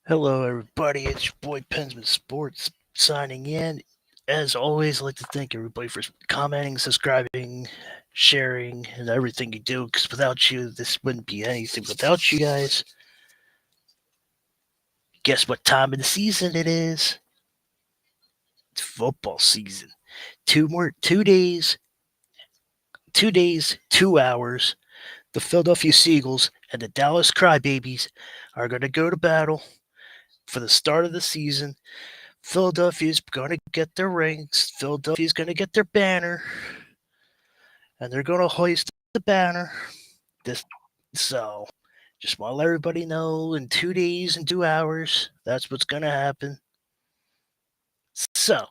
Hello, everybody. It's your boy Pensman Sports signing in. As always, I'd like to thank everybody for commenting, subscribing, sharing, and everything you do. Because without you, this wouldn't be anything. Without you guys, guess what time of the season it is? It's football season. 2 days, 2 days, 2 hours. The Philadelphia Seagulls and the Dallas Crybabies are going to go to battle for the start of the season. Philadelphia's going to get their rings. Philadelphia's going to get their banner, and they're going to hoist the banner. This, so, just want to let everybody know in 2 days and 2 hours, that's what's going to happen. So,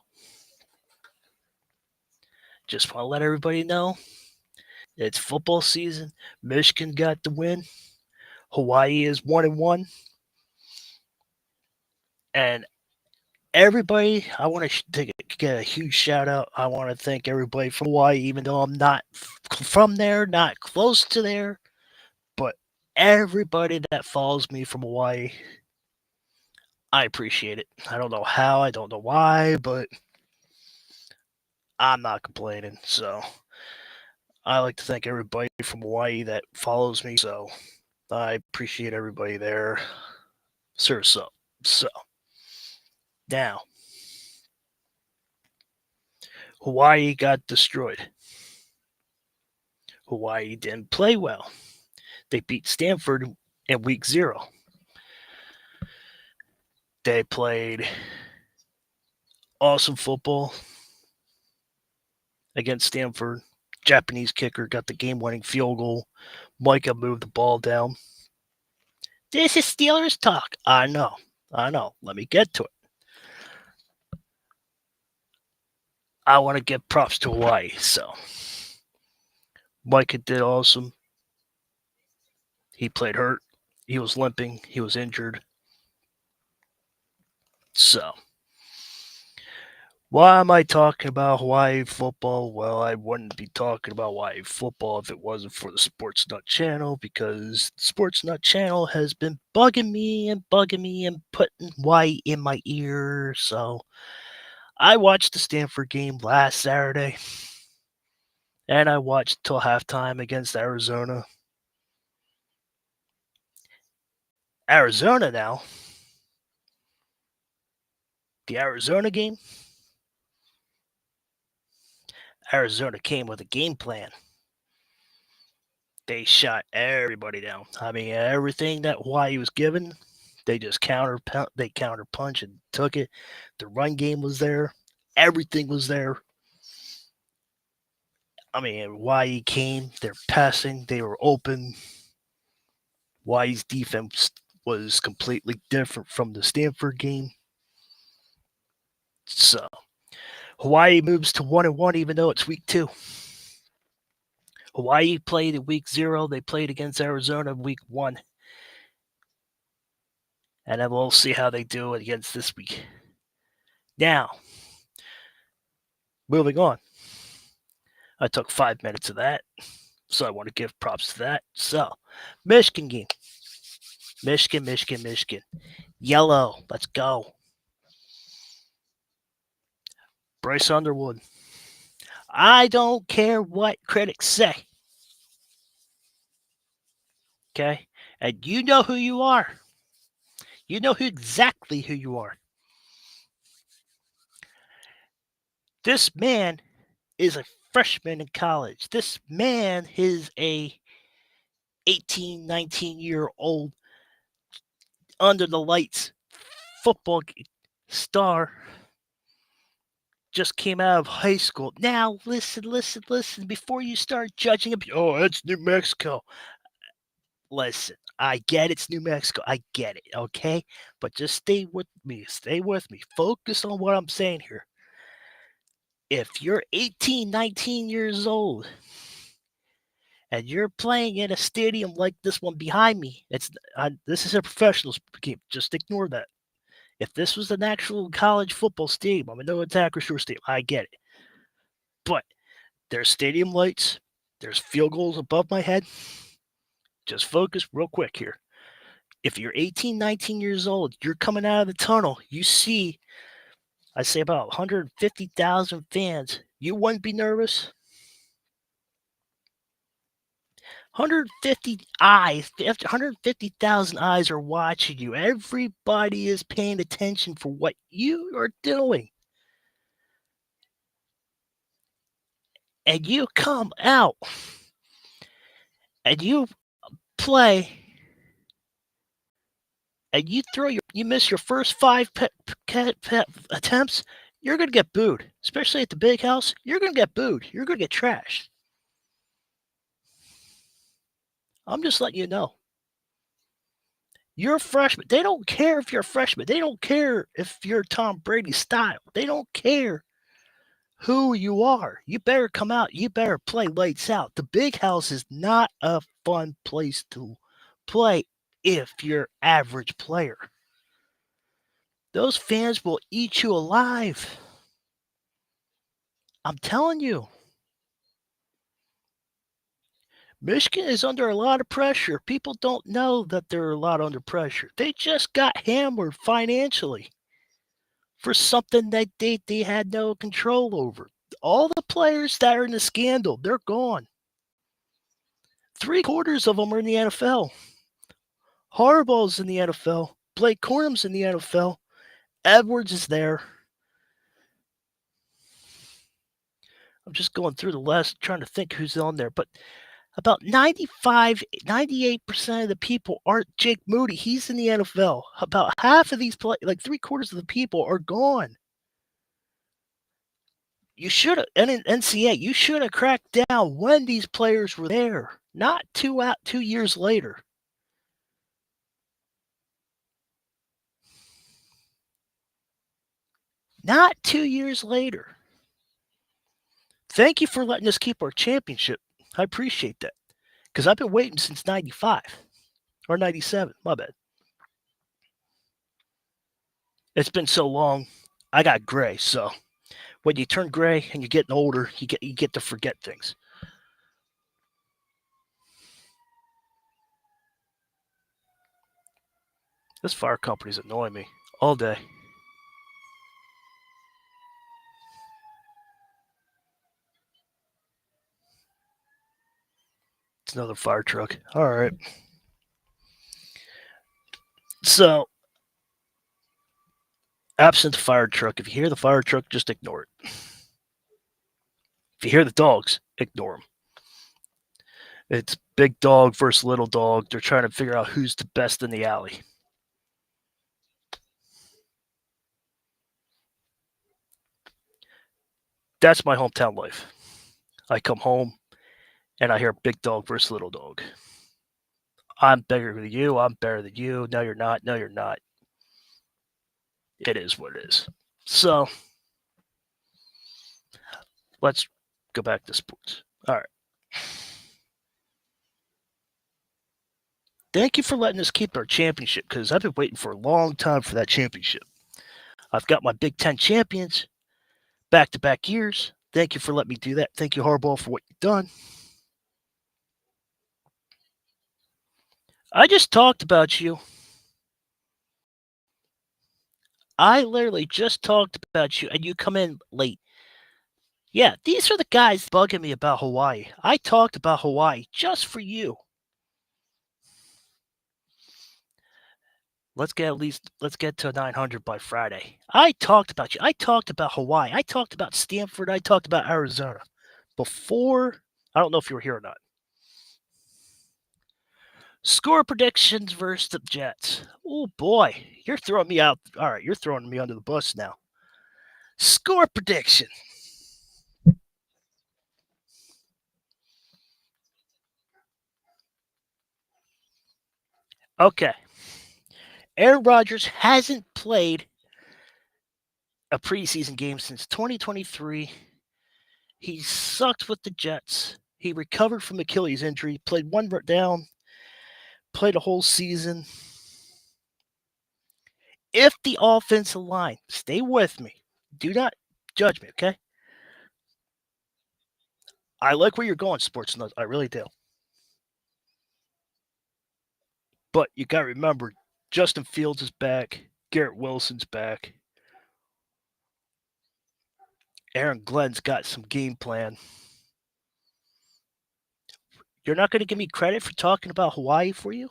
just want to let everybody know it's football season. Michigan got the win. Hawaii is 1-1, and everybody, I want to get a huge shout out. I want to thank everybody from Hawaii, even though I'm not from there, not close to there, but everybody that follows me from Hawaii, I appreciate it. I don't know how, I don't know why, but I'm not complaining. So I like to thank everybody from Hawaii that follows me. So I appreciate everybody there. Sir, so now Hawaii got destroyed. Hawaii didn't play well. They beat Stanford in week 0. They played awesome football against Stanford. Japanese kicker got the game-winning field goal. Micah moved the ball down. This is Steelers talk. I know. Let me get to it. I want to give props to Hawaii. So Micah did awesome. He played hurt. He was limping. He was injured. So why am I talking about Hawaii football? Well, I wouldn't be talking about Hawaii football if it wasn't for the Sports Nut channel, because the Sports Nut channel has been bugging me and putting Hawaii in my ear. So I watched the Stanford game last Saturday, and I watched till halftime against Arizona. Arizona now. The Arizona game. Arizona came with a game plan. They shot everybody down. I mean, everything that Hawaii was given, they just counter punch and took it. The run game was there. Everything was there. I mean, Hawaii came. They're passing. They were open. Hawaii's defense was completely different from the Stanford game. So Hawaii moves to 1-1, even though it's week 2. Hawaii played in week 0. They played against Arizona in week 1. And then we'll see how they do against this week. Now, moving on. I took 5 minutes of that, so I want to give props to that. So, Michigan game. Michigan. Yellow. Let's go. Bryce Underwood. I don't care what critics say. Okay? And you know who you are. You know exactly who you are. This man is a freshman in college. This man is a 18, 19-year-old under the lights football star. Just came out of high school. Now, listen. Before you start judging him, oh, it's New Mexico. Listen, I get it's New Mexico. I get it, okay? But just stay with me. Focus on what I'm saying here. If you're 18, 19 years old, and you're playing in a stadium like this one behind me, this is a professional game. Just ignore that. If this was an actual college football stadium, I'm a no attack or short stadium. I get it. But there's stadium lights. There's field goals above my head. Just focus real quick here. if you're 18, 19 years old, you're coming out of the tunnel, you see, I say about 150,000 fans, you wouldn't be nervous? 150 eyes, 150,000 eyes are watching you. Everybody is paying attention for what you are doing. And you come out and you play and you miss your first five attempts, you're going to get booed. Especially at the big house, you're going to get booed. You're going to get trashed. I'm just letting you know. You're a freshman. They don't care if you're a freshman. They don't care if you're Tom Brady style. They don't care who you are. You better come out. You better play lights out. The big house is not a fun place to play if you're average player. Those fans will eat you alive. I'm telling you. Michigan is under a lot of pressure. People don't know that they're a lot under pressure. They just got hammered financially for something that they had no control over. All the players that are in the scandal, they're gone. 3/4 of them are in the NFL. Harbaugh's in the NFL. Blake Corum's in the NFL. Edwards is there. I'm just going through the list, trying to think who's on there. But about 95, 98% of the people aren't Jake Moody. He's in the NFL. About half of these, like 3/4 of the people are gone. You should have, NCAA, you should have cracked down when these players were there, not 2 years later. Not 2 years later. Thank you for letting us keep our championship. I appreciate that. Because I've been waiting since 95 or 97. My bad. It's been so long. I got gray. So when you turn gray and you're getting older, you get to forget things. This fire company's annoying me all day. It's another fire truck. All right. So, absent the fire truck, if you hear the fire truck, just ignore it. If you hear the dogs, ignore them. It's big dog versus little dog. They're trying to figure out who's the best in the alley. That's my hometown life. I come home and I hear big dog versus little dog. I'm bigger than you. I'm better than you. No, you're not. No, you're not. It is what it is. So let's go back to sports. All right. Thank you for letting us keep our championship because I've been waiting for a long time for that championship. I've got my Big Ten champions back-to-back years. Thank you for letting me do that. Thank you, Harbaugh, for what you've done. I just talked about you. I literally just talked about you, and you come in late. Yeah, these are the guys bugging me about Hawaii. I talked about Hawaii just for you. Let's get to 900 by Friday. I talked about you. I talked about Hawaii. I talked about Stanford. I talked about Arizona. Before, I don't know if you were here or not. Score predictions versus the Jets. Oh boy, you're throwing me out. All right, you're throwing me under the bus now. Score prediction. Okay. Aaron Rodgers hasn't played a preseason game since 2023. He sucked with the Jets. He recovered from Achilles injury, played one down, played a whole season. If the offensive line, stay with me, do not judge me, okay? I like where you're going, Sports Nuts. I really do. But you got to remember, Justin Fields is back. Garrett Wilson's back. Aaron Glenn's got some game plan. You're not going to give me credit for talking about Hawaii for you?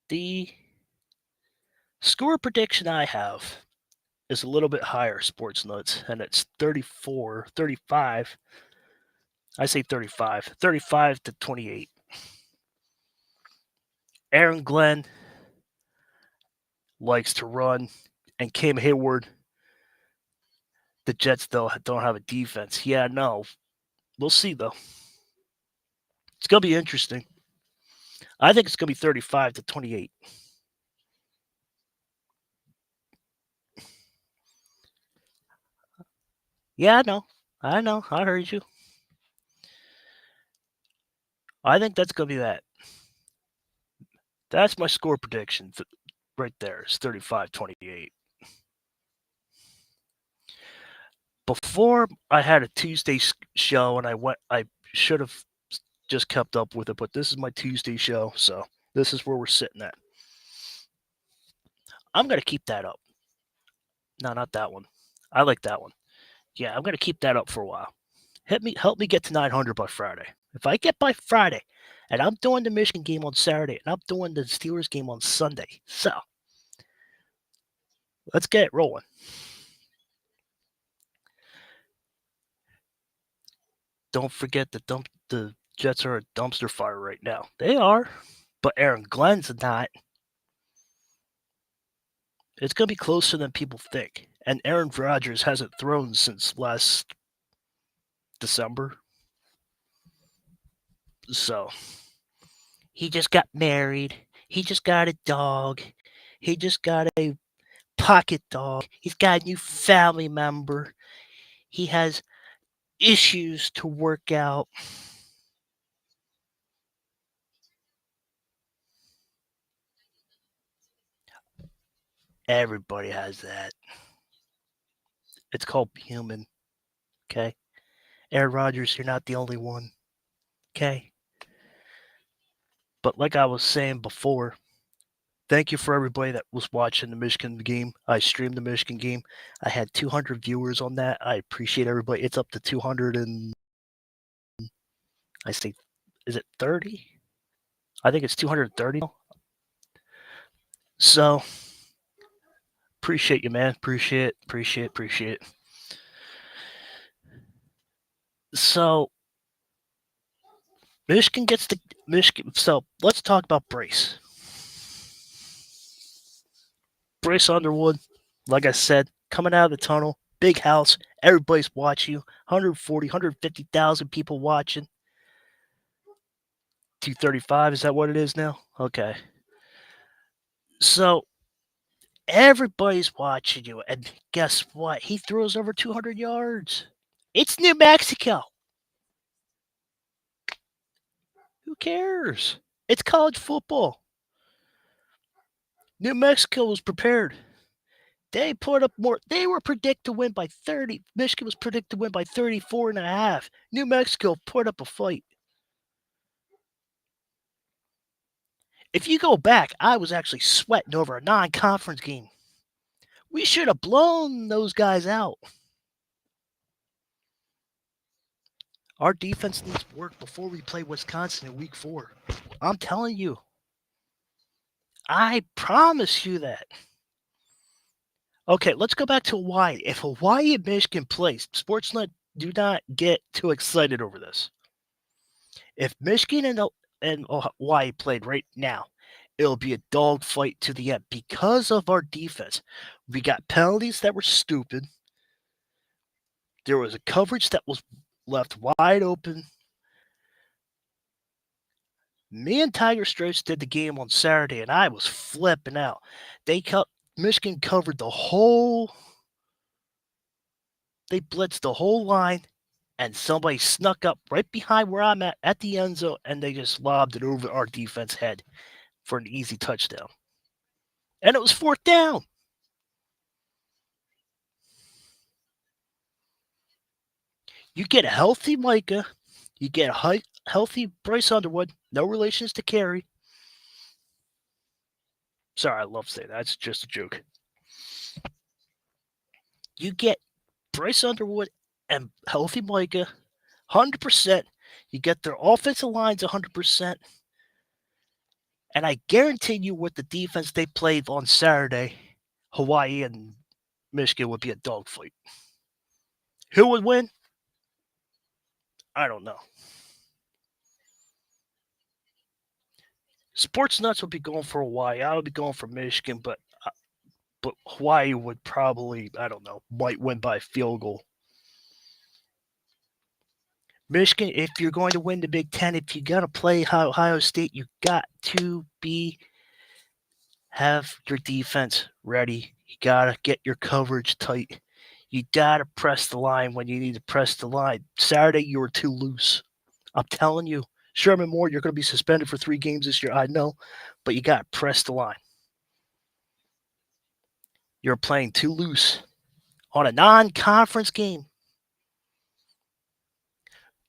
The score prediction I have is a little bit higher, Sports Nuts, and it's 35. I say 35 to 28. Aaron Glenn likes to run, and Cam Hayward, the Jets, though, don't have a defense. Yeah, no. We'll see, though. It's going to be interesting. I think it's going to be 35 to 28. Yeah, I know. I heard you. I think that's going to be that. That's my score prediction right there. It's 35-28. Before I had a Tuesday show, and I should have just kept up with it, but this is my Tuesday show, so this is where we're sitting at. I'm going to keep that up. No, not that one. I like that one. Yeah, I'm going to keep that up for a while. Help me get to 900 by Friday. If I get by Friday, and I'm doing the Michigan game on Saturday, and I'm doing the Steelers game on Sunday, so let's get it rolling. Don't forget the Jets are a dumpster fire right now. They are, but Aaron Glenn's not. It's going to be closer than people think. And Aaron Rodgers hasn't thrown since last December. So he just got married. He just got a dog. He just got a pocket dog. He's got a new family member. He has issues to work out. Everybody has that. It's called human. Okay? Aaron Rodgers, you're not the only one. Okay? But like I was saying before, thank you for everybody that was watching the Michigan game. I streamed the Michigan game. I had 200 viewers on that. I appreciate everybody. It's up to 200 and I say, is it 30? I think it's 230. So appreciate you, man. Appreciate it. So Michigan gets the Michigan. So let's talk about Brace. Brace Underwood, like I said, coming out of the tunnel, big house, everybody's watching you. 140, 150,000 people watching. 235, is that what it is now? Okay. So everybody's watching you, and guess what? He throws over 200 yards. It's New Mexico. Who cares? It's college football. New Mexico was prepared. They put up more. They were predicted to win by 30. Michigan was predicted to win by 34 and a half. New Mexico put up a fight. If you go back, I was actually sweating over a non-conference game. We should have blown those guys out. Our defense needs work before we play Wisconsin in week 4. I'm telling you. I promise you that. Okay, let's go back to Hawaii. If Hawaii and Michigan plays, Sportsnet, do not get too excited over this. If Michigan and Hawaii played right now, it'll be a dogfight to the end because of our defense. We got penalties that were stupid. There was a coverage that was left wide open. Me and Tiger Stripes did the game on Saturday, and I was flipping out. Michigan covered the whole. They blitzed the whole line, and somebody snuck up right behind where I'm at the end zone, and they just lobbed it over our defense head for an easy touchdown. And it was 4th down. You get a healthy Micah. You get healthy Bryce Underwood, no relations to Carey. Sorry, I love saying that. That's just a joke. You get Bryce Underwood and healthy Micah, 100%. You get their offensive lines 100%. And I guarantee you with the defense they played on Saturday, Hawaii and Michigan would be a dogfight. Who would win? I don't know. Sports Nuts would be going for Hawaii. I would be going for Michigan, but Hawaii would probably, I don't know, might win by a field goal. Michigan, if you're going to win the Big Ten, if you got to play Ohio State, you got to have your defense ready. You got to get your coverage tight. You got to press the line when you need to press the line. Saturday, you were too loose. I'm telling you. Sherman Moore, you're going to be suspended for 3 games this year. I know, but you got to press the line. You're playing too loose on a non-conference game.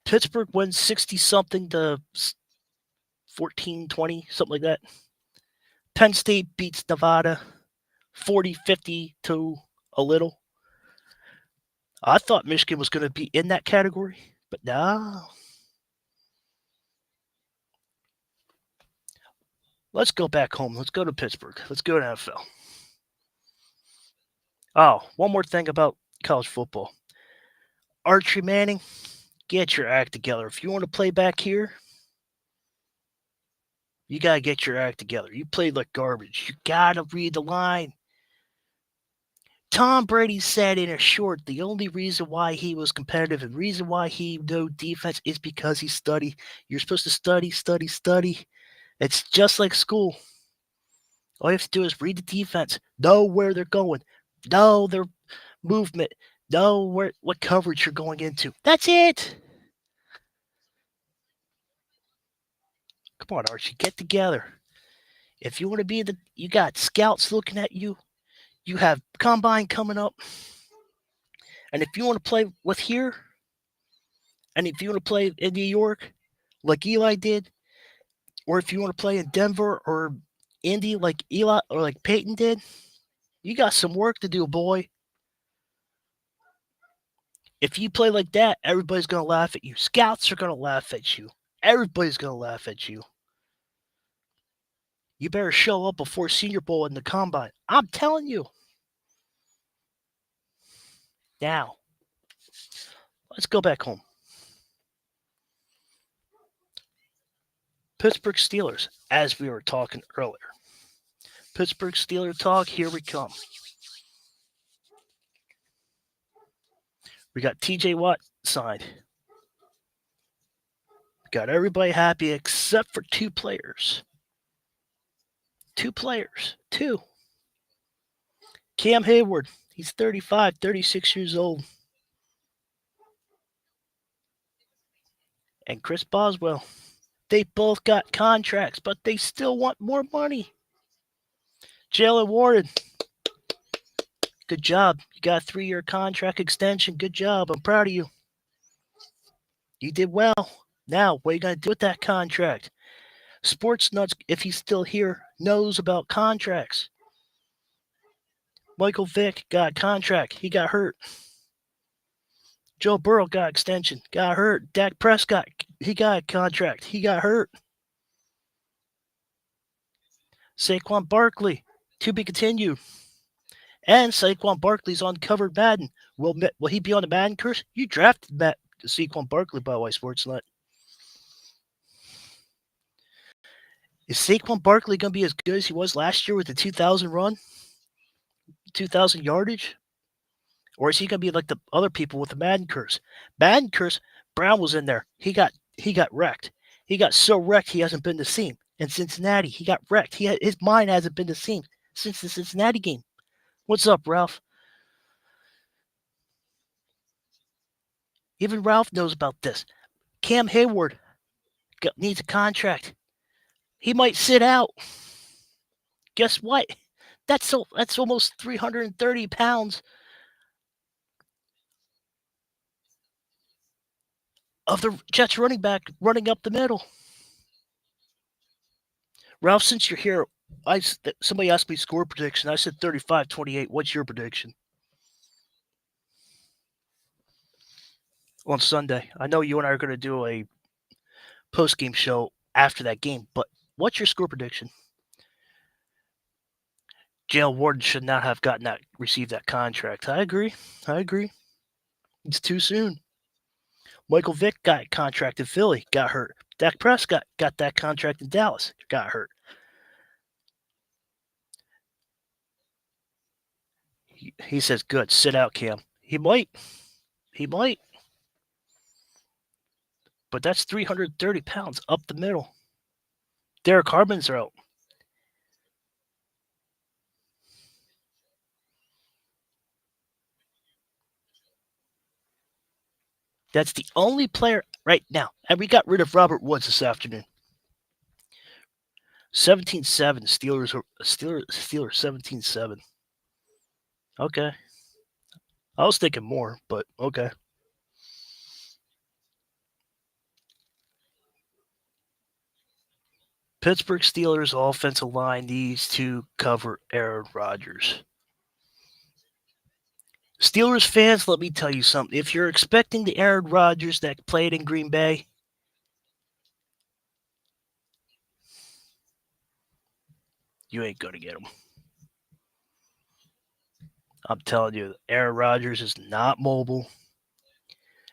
Pittsburgh wins 60-something to 14-20, something like that. Penn State beats Nevada 40-50 to a little. I thought Michigan was going to be in that category, but no. Let's go back home. Let's go to Pittsburgh. Let's go to NFL. Oh, one more thing about college football. Archie Manning, get your act together. If you want to play back here, you got to get your act together. You played like garbage. You got to read the line. Tom Brady said in a short, the only reason why he was competitive and reason why he knew defense is because he studied. You're supposed to study. It's just like school. All you have to do is read the defense, know where they're going, know their movement, know what coverage you're going into. That's it. Come on, Archie, get together. If you want to be you got scouts looking at you. You have combine coming up. And if you want to play with here, and if you want to play in New York, like Eli did, or if you want to play in Denver or Indy like Eli or like Peyton did, you got some work to do, boy. If you play like that, everybody's going to laugh at you. Scouts are going to laugh at you. Everybody's going to laugh at you. You better show up before Senior Bowl in the Combine. I'm telling you. Now, let's go back home. Pittsburgh Steelers, as we were talking earlier. Pittsburgh Steelers talk, here we come. We got TJ Watt signed. Got everybody happy except for 2 players. 2 players. 2. Cam Hayward, he's 35, 36 years old. And Chris Boswell. They both got contracts, but they still want more money. Jalen Warren, good job. You got a 3-year contract extension. Good job. I'm proud of you. You did well. Now, what are you going to do with that contract? Sports Nuts, if he's still here, knows about contracts. Michael Vick got a contract. He got hurt. Joe Burrow got extension. Got hurt. Dak Prescott, he got a contract. He got hurt. Saquon Barkley, to be continued. And Saquon Barkley's on covered Madden. Will he be on the Madden curse? You drafted Saquon Barkley, by the way, Sportsnet. Is Saquon Barkley going to be as good as he was last year with the 2,000 run? 2,000 yardage? Or is he going to be like the other people with the Madden curse? Madden curse, Brown was in there. He got wrecked. He got so wrecked he hasn't been the same. In Cincinnati, he got wrecked. His mind hasn't been the same since the Cincinnati game. What's up, Ralph? Even Ralph knows about this. Cam Hayward needs a contract. He might sit out. Guess what? That's almost 330 pounds. of the Jets running back running up the middle. Ralph, since you're here, somebody asked me score prediction. I said 35-28. What's your prediction on Sunday? I know you and I are going to do a post-game show after that game, but what's your score prediction? Jalen Warden should not have received that contract. I agree. It's too soon. Michael Vick got contract in Philly, got hurt. Dak Prescott got that contract in Dallas, got hurt. He says, good, sit out, Cam. He might. But that's 330 pounds up the middle. Derek Harmon's out. That's the only player right now. And we got rid of Robert Woods this afternoon. 17-7. Steelers 17-7. Okay. I was thinking more, but okay. Pittsburgh Steelers offensive line needs to cover Aaron Rodgers. Steelers fans, let me tell you something. If you're expecting the Aaron Rodgers that played in Green Bay, you ain't going to get him. I'm telling you, Aaron Rodgers is not mobile.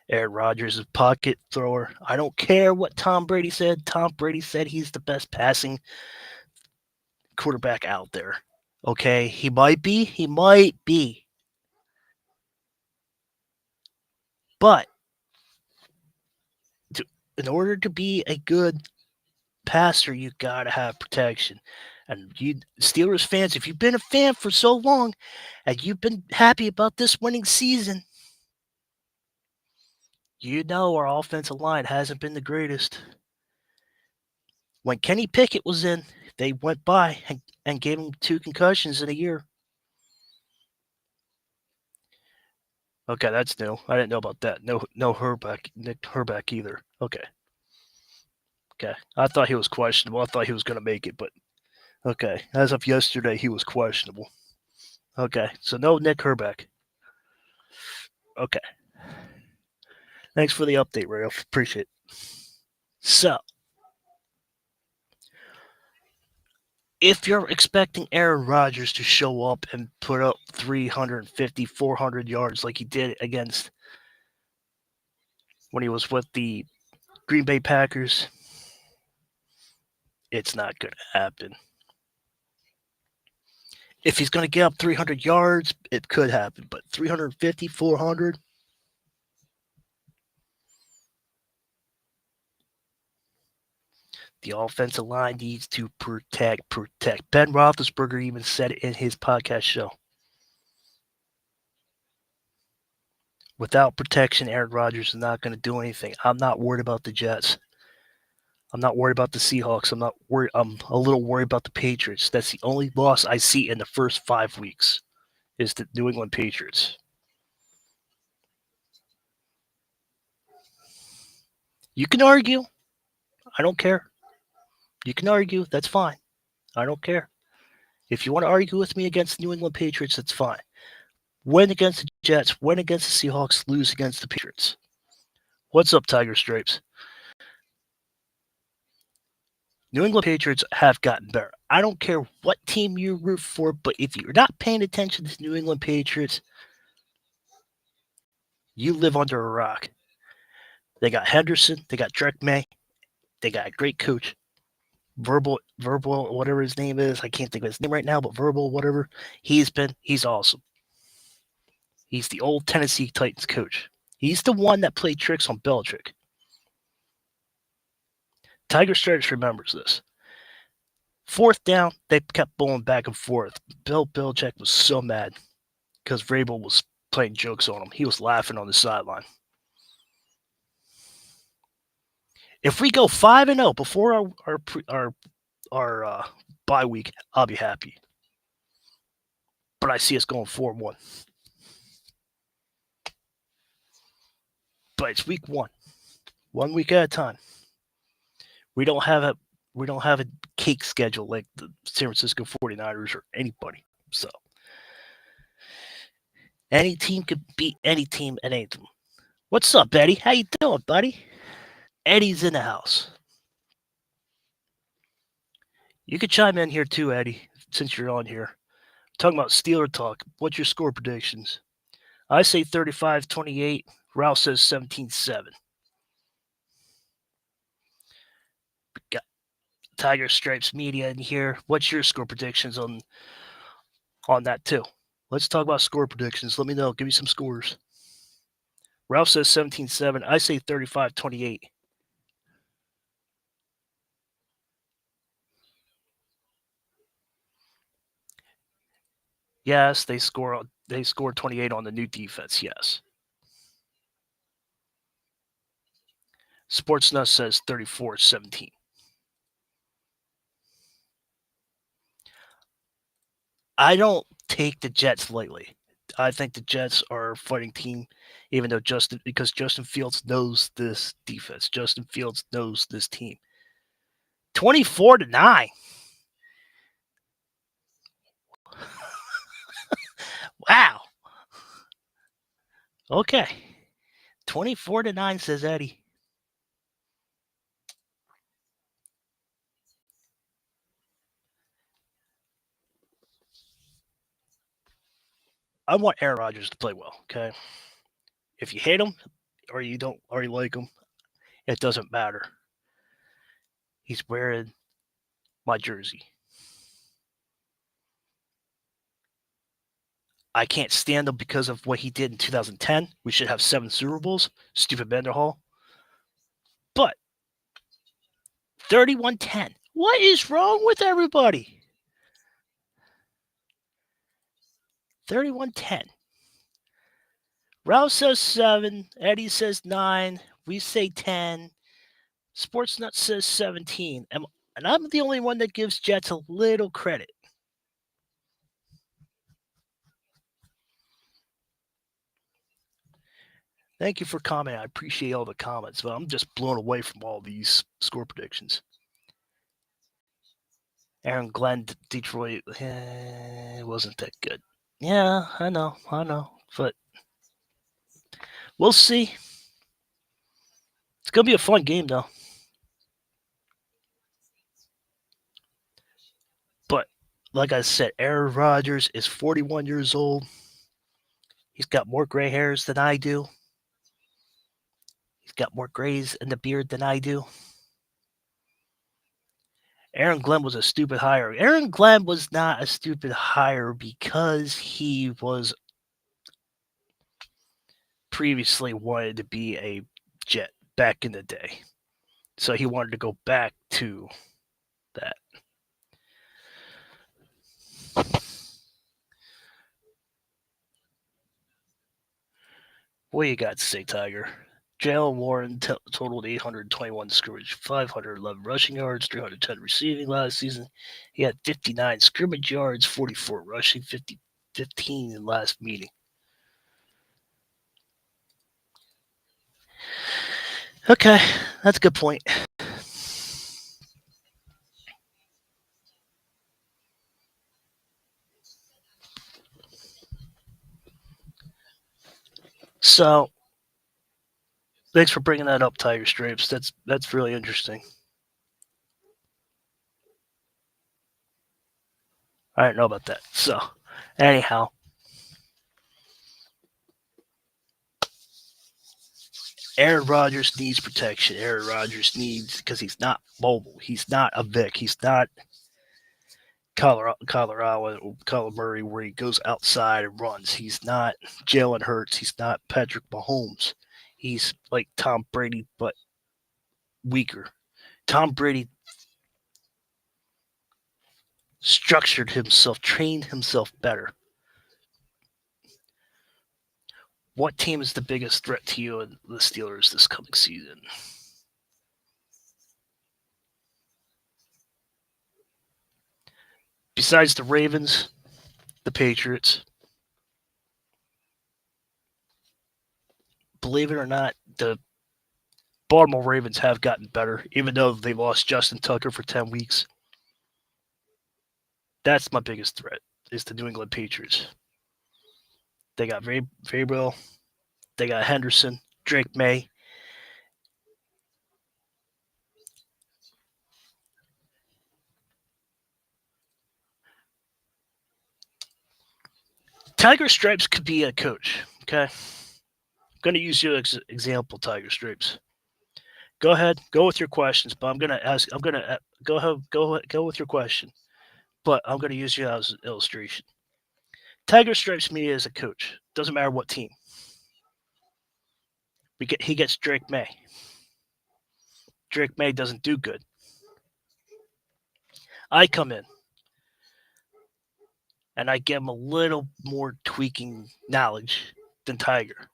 Aaron Rodgers is a pocket thrower. I don't care what Tom Brady said. Tom Brady said he's the best passing quarterback out there. Okay, he might be. But in order to be a good passer, you got to have protection. And you Steelers fans, if you've been a fan for so long and you've been happy about this winning season, you know our offensive line hasn't been the greatest. When Kenny Pickett was in, they went by and gave him 2 concussions in a year. Okay, that's new. I didn't know about that. No Nick Herbeck either. Okay. I thought he was questionable. I thought he was going to make it, but okay. As of yesterday, he was questionable. Okay, so no Nick Herbeck. Okay. Thanks for the update, Ralph. Appreciate it. So, if you're expecting Aaron Rodgers to show up and put up 350, 400 yards like he did against when he was with the Green Bay Packers, it's not going to happen. If he's going to get up 300 yards, it could happen, but 350, 400, the offensive line needs to protect. Ben Roethlisberger even said it in his podcast show. Without protection, Aaron Rodgers is not going to do anything. I'm not worried about the Jets. I'm not worried about the Seahawks. I'm a little worried about the Patriots. That's the only loss I see in the first 5 weeks is the New England Patriots. You can argue. I don't care. You can argue. That's fine. I don't care. If you want to argue with me against the New England Patriots, that's fine. Win against the Jets, win against the Seahawks, lose against the Patriots. What's up, Tiger Stripes? New England Patriots have gotten better. I don't care what team you root for, but if you're not paying attention to the New England Patriots, you live under a rock. They got Henderson, they got Drake May, they got a great coach. Verbal, whatever his name is. I can't think of his name right now, but Verbal, whatever. He's awesome. He's the old Tennessee Titans coach. He's the one that played tricks on Belichick. Tiger Stripes remembers this. 4th down, they kept bowling back and forth. Bill Belichick was so mad because Vrabel was playing jokes on him. He was laughing on the sideline. If we go 5-0 before our bye week, I'll be happy. But I see us going 4-1. But it's week 1. 1 week at a time. We don't have a cake schedule like the San Francisco 49ers or anybody. So any team could beat any team at any time. What's up, Eddie? How you doing, buddy? Eddie's in the house. You could chime in here too, Eddie, since you're on here. Talking about Steeler talk. What's your score predictions? I say 35-28. Ralph says 17-7. Got Tiger Stripes Media in here. What's your score predictions on that too? Let's talk about score predictions. Let me know. Give me some scores. Ralph says 17-7. I say 35-28. Yes, they scored 28 on the new defense. Yes. Sportsnut says 34-17. I don't take the Jets lightly. I think the Jets are a fighting team, even though Justin Fields knows this defense. Justin Fields knows this team. 24-9. Wow. Okay. 24-9, says Eddie. I want Aaron Rodgers to play well, okay? If you hate him or you don't or you like him, it doesn't matter. He's wearing my jersey. I can't stand him because of what he did in 2010. We should have 7 Super Bowls. Stupid Menderhall. But 31-10. What is wrong with everybody? 31-10. Ralph says 7. Eddie says 9. We say 10. Sportsnut says 17. And I'm the only one that gives Jets a little credit. Thank you for commenting. I appreciate all the comments, but I'm just blown away from all these score predictions. Aaron Glenn, Detroit, it wasn't that good. Yeah, I know, but we'll see. It's gonna be a fun game, though. But like I said, Aaron Rodgers is 41 years old. He's got more gray hairs than I do. He's got more grays in the beard than I do. Aaron Glenn was a stupid hire. Aaron Glenn was not a stupid hire because he was previously wanted to be a Jet back in the day. So he wanted to go back to that. What you got to say, Tiger? Jalen Warren totaled 821 scrimmage, 511 rushing yards, 310 receiving last season. He had 59 scrimmage yards, 44 rushing, 15 in last meeting. Okay, that's a good point. So, thanks for bringing that up, Tiger Stripes. That's really interesting. I didn't know about that. So, anyhow, Aaron Rodgers needs protection. Aaron Rodgers needs, because he's not mobile. He's not a Vic. He's not Kyler Murray, where he goes outside and runs. He's not Jalen Hurts. He's not Patrick Mahomes. He's like Tom Brady, but weaker. Tom Brady structured himself, trained himself better. What team is the biggest threat to you and the Steelers this coming season? Besides the Ravens, the Patriots. Believe it or not, the Baltimore Ravens have gotten better, even though they lost Justin Tucker for 10 weeks. That's my biggest threat, is the New England Patriots. They got Vrabel, they got Henderson, Drake May. Tiger Stripes could be a coach, okay? I'm going to use you as example, Tiger Stripes. Go ahead, go with your questions, but I'm going to ask, I'm going to go ahead, go with your question, but I'm going to use you as an illustration. Tiger Stripes me as a coach. Doesn't matter what team. He gets Drake May. Drake May doesn't do good. I come in and I give him a little more tweaking knowledge than Tiger.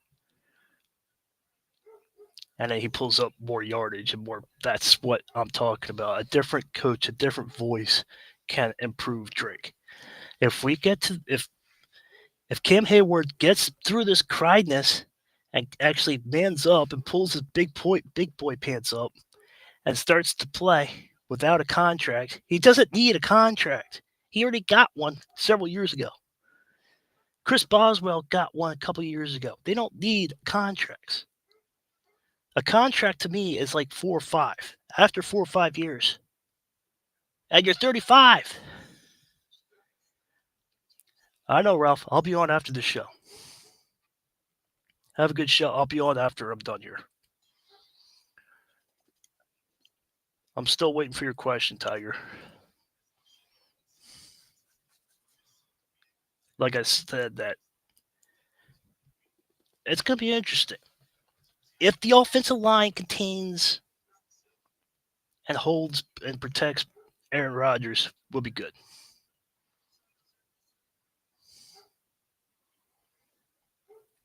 And then he pulls up more yardage and more. That's what I'm talking about. A different coach, a different voice can improve Drake. If we get to if Cam Hayward gets through this criedness and actually mans up and pulls his big boy pants up and starts to play without a contract, he doesn't need a contract. He already got one several years ago. Chris Boswell got one a couple years ago. They don't need contracts. A contract to me is like 4 or 5. After 4 or 5 years, and you're 35. I know, Ralph. I'll be on after the show. Have a good show. I'll be on after I'm done here. I'm still waiting for your question, Tiger. Like I said, that it's going to be interesting. If the offensive line contains and holds and protects Aaron Rodgers, we'll be good.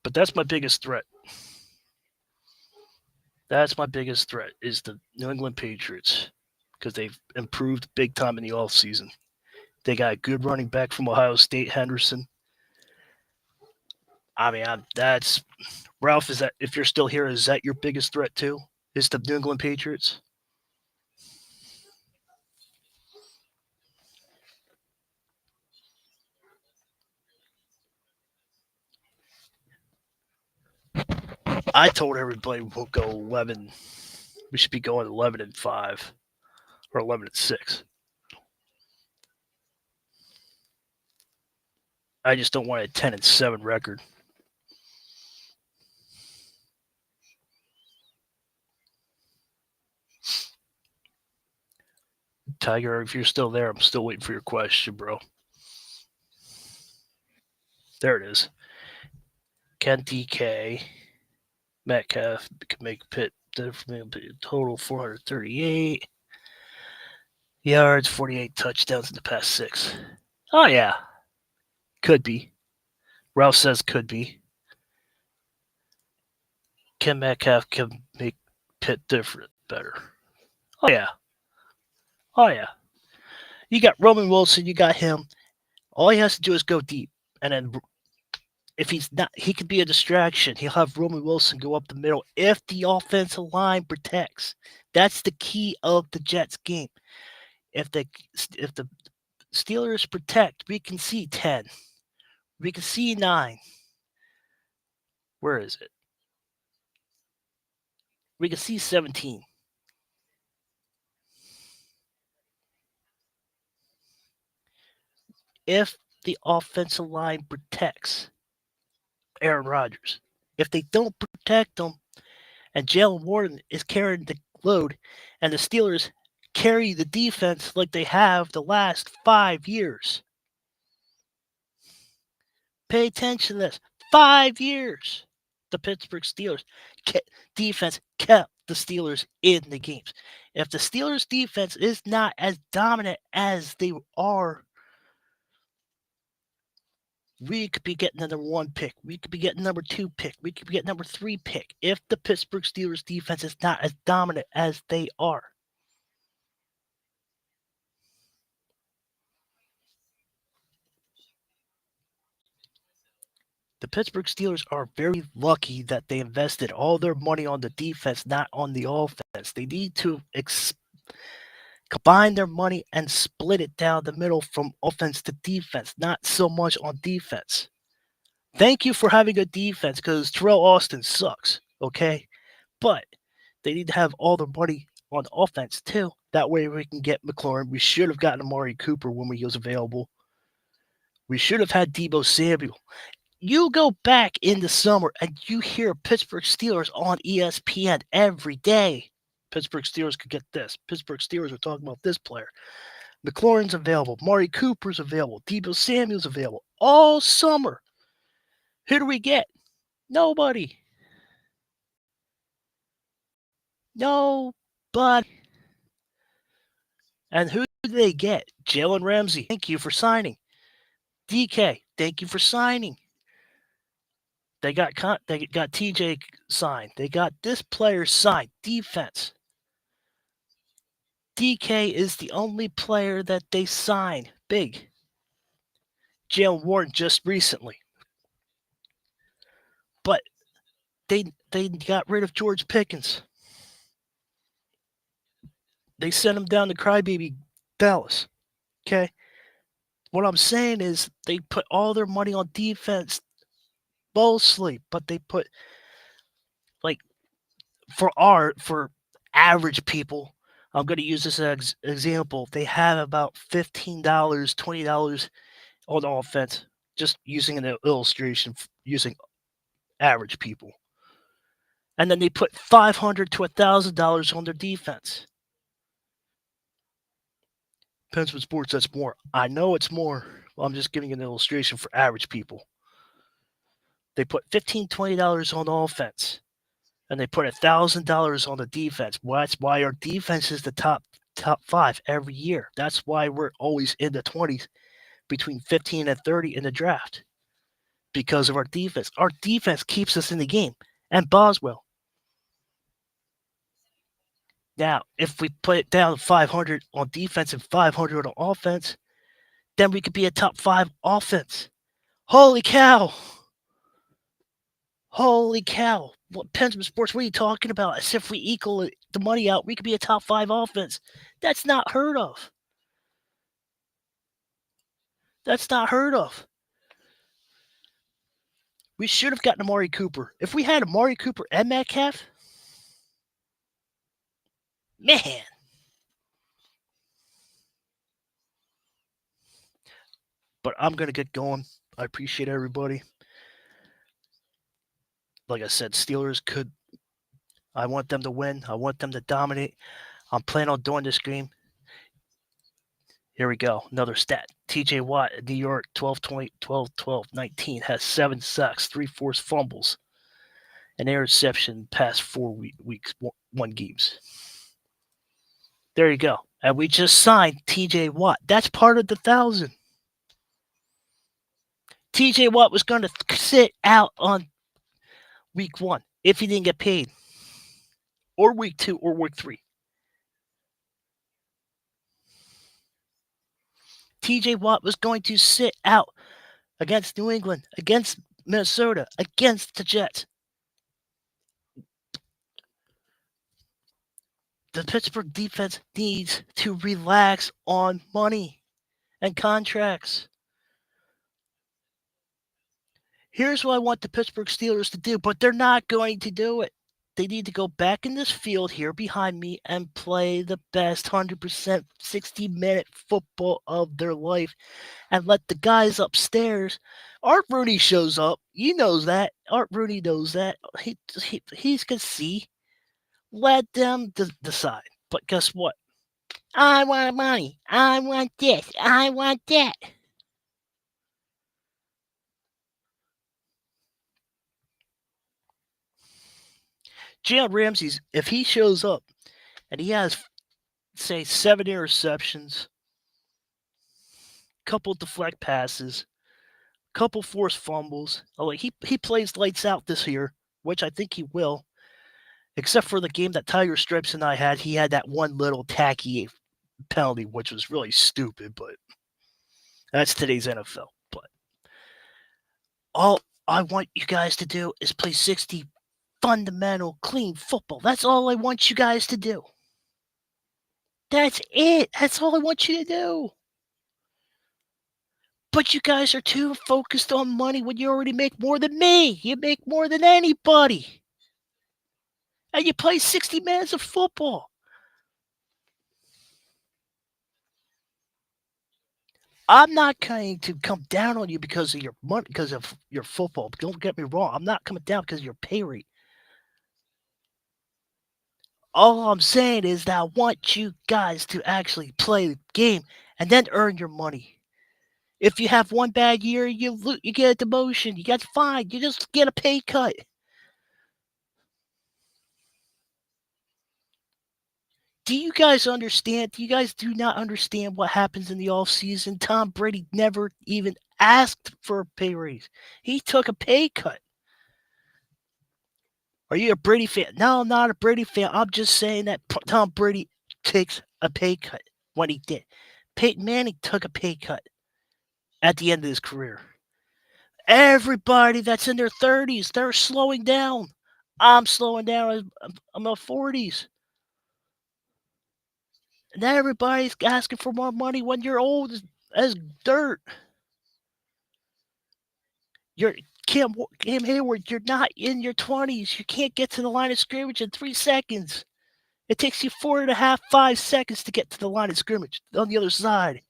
But that's my biggest threat. That's my biggest threat is the New England Patriots, because they've improved big time in the offseason. They got a good running back from Ohio State, Henderson. I mean, that's Ralph. Is that, if you're still here, is that your biggest threat too? Is the New England Patriots? I told everybody we'll go 11. We should be going 11-5 or 11-6. I just don't want a 10-7 record. Tiger, if you're still there, I'm still waiting for your question, bro. There it is. Can DK Metcalf can make Pitt total 438 yards, 48 touchdowns in the past 6. Oh, yeah. Could be. Ralph says could be. Can Metcalf can make Pitt different better? Oh, yeah. Oh, yeah. You got Roman Wilson, you got him. All he has to do is go deep. And then if he's not, he could be a distraction. He'll have Roman Wilson go up the middle if the offensive line protects. That's the key of the Jets game. If the Steelers protect, we can see 10. We can see 9. Where is it? We can see 17. If the offensive line protects Aaron Rodgers, if they don't protect him, and Jalen Warren is carrying the load, and the Steelers carry the defense like they have the last 5 years. Pay attention to this. 5 years. The Pittsburgh Steelers defense kept the Steelers in the games. If the Steelers defense is not as dominant as they are, we could be getting the number 1 pick. We could be getting number 2 pick. We could be getting number 3 pick if the Pittsburgh Steelers defense is not as dominant as they are. The Pittsburgh Steelers are very lucky that they invested all their money on the defense, not on the offense. They need to combine their money and split it down the middle from offense to defense, not so much on defense. Thank you for having a defense because Terrell Austin sucks, okay? But they need to have all their money on offense too. That way we can get McLaurin. We should have gotten Amari Cooper when he was available. We should have had Deebo Samuel. You go back in the summer and you hear Pittsburgh Steelers on ESPN every day. Pittsburgh Steelers could get this. Pittsburgh Steelers are talking about this player. McLaurin's available. Amari Cooper's available. Deebo Samuel's available. All summer. Who do we get? Nobody. Nobody. And who do they get? Jalen Ramsey. Thank you for signing. DK. Thank you for signing. They got TJ signed. They got this player signed. Defense. DK is the only player that they signed. Big. Jalen Warren just recently. But they got rid of George Pickens. They sent him down to crybaby Dallas. Okay? What I'm saying is they put all their money on defense mostly, but they put for average people, I'm going to use this as example. They have about $15, $20 on offense, just using an illustration, using average people. And then they put $500 to $1,000 on their defense. Depends what sports that's more. I know it's more. Well, I'm just giving an illustration for average people. They put $15, $20 on offense, and they put $1,000 on the defense. Well, that's why our defense is the top 5 every year. That's why we're always in the 20s, between 15 and 30 in the draft, because of our defense. Our defense keeps us in the game, and Boswell. Now, if we put it down 500 on defense and 500 on offense, then we could be a top 5 offense. Holy cow! Holy cow! What Pennsylvania Sports? What are you talking about? As if we equal the money out, we could be a top 5 offense. That's not heard of. That's not heard of. We should have gotten Amari Cooper. If we had Amari Cooper and Metcalf, man. But I'm going to get going. I appreciate everybody. Like I said, Steelers could. I want them to win. I want them to dominate. I'm planning on doing this game. Here we go. Another stat. TJ Watt, New York, 12, 19, has 7 sacks, 3 forced fumbles, an interception past 4 weeks, 1 games. There you go. And we just signed TJ Watt. That's part of the 1,000. TJ Watt was going to sit out on week 1 if he didn't get paid, or week 2 or week 3. TJ Watt was going to sit out against New England, against Minnesota, against the Jets. The Pittsburgh defense needs to relax on money and contracts. Here's what I want the Pittsburgh Steelers to do, but they're not going to do it. They need to go back in this field here behind me and play the best 100% 60-minute football of their life and let the guys upstairs. Art Rooney shows up. You knows that. Art Rooney knows that. He can see. Let them decide. But guess what? I want money. I want this. I want that. Jalen Ramsey, if he shows up and he has, say, 7 interceptions, couple deflect passes, couple forced fumbles, like he plays lights out this year, which I think he will. Except for the game that Tiger Stripes and I had, he had that one little tacky penalty, which was really stupid, but that's today's NFL. But I want you guys to do is play 60 fundamental, clean football. That's all I want you guys to do. That's it. That's all I want you to do. But you guys are too focused on money when you already make more than me. You make more than anybody. And you play 60 minutes of football. I'm not going to come down on you because of your money, because of your football. Don't get me wrong. I'm not coming down because of your pay rate. All I'm saying is that I want you guys to actually play the game and then earn your money. If you have one bad year, you get a demotion, you get fined, you just get a pay cut. Do you guys understand? Do you guys do not understand what happens in the off season? Tom Brady never even asked for a pay raise. He took a pay cut. Are you a Brady fan? No, I'm not a Brady fan. I'm just saying that Tom Brady takes a pay cut when he did. Peyton Manning took a pay cut at the end of his career. Everybody that's in their 30s, they're slowing down. I'm slowing down. I'm in my 40s. And everybody's asking for more money when you're old as dirt. You're Cam Hayward, you're not in your 20s. You can't get to the line of scrimmage in 3 seconds. It takes you 4.5, 5 seconds to get to the line of scrimmage on the other side.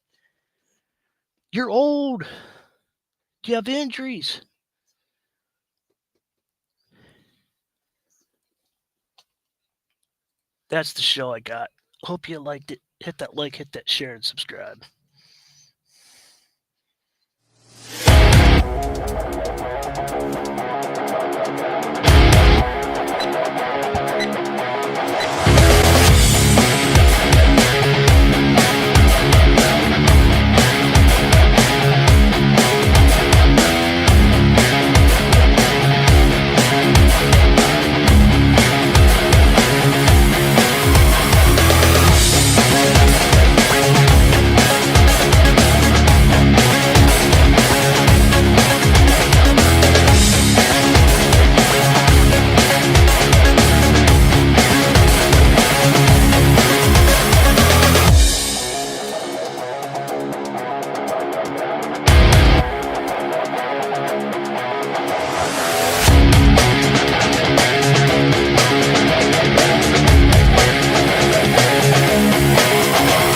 You're old. You have injuries. That's the show I got. Hope you liked it. Hit that like, hit that share, and subscribe.